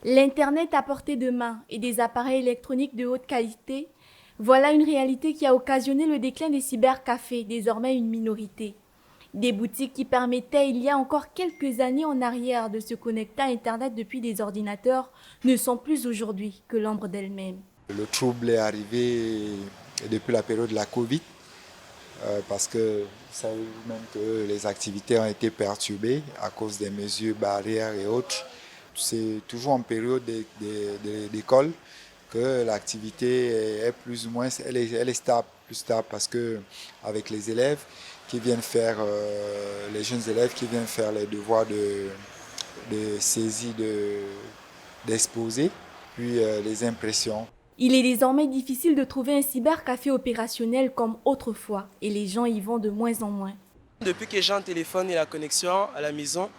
L'Internet à portée de main et des appareils électroniques de haute qualité, voilà une réalité qui a occasionné le déclin des cybercafés, désormais une minorité. Des boutiques qui permettaient il y a encore quelques années en arrière de se connecter à Internet depuis des ordinateurs ne sont plus aujourd'hui que l'ombre d'elles-mêmes. Le trouble est arrivé depuis la période de la Covid, parce que vous savez vous-même que les activités ont été perturbées à cause des mesures barrières et autres. C'est toujours en période d'école que l'activité est plus ou moins, elle est stable, plus stable parce que avec les élèves qui viennent faire, les jeunes élèves qui viennent faire les devoirs de saisie d'exposés, puis les impressions. Il est désormais difficile de trouver un cybercafé opérationnel comme autrefois et les gens y vont de moins en moins. Depuis que j'ai un téléphone et la connexion à la maison,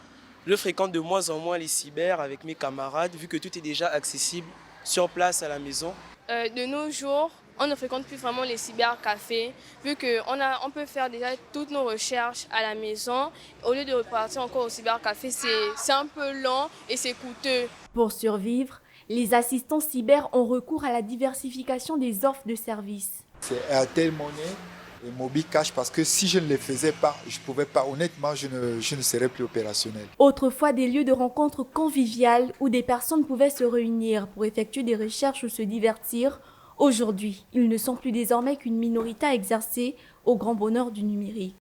je fréquente de moins en moins les cyber avec mes camarades vu que tout est déjà accessible sur place à la maison. De nos jours, on ne fréquente plus vraiment les cybercafés vu qu'on peut faire déjà toutes nos recherches à la maison. Au lieu de repartir encore au cybercafé, c'est un peu lent et c'est coûteux. Pour survivre, les assistants cyber ont recours à la diversification des offres de services. C'est Airtel Money et MobiCash parce que si je ne les faisais pas, je ne pouvais pas, honnêtement, je ne serais plus opérationnel. Autrefois des lieux de rencontres conviviales où des personnes pouvaient se réunir pour effectuer des recherches ou se divertir, aujourd'hui, ils ne sont plus désormais qu'une minorité à exercer au grand bonheur du numérique.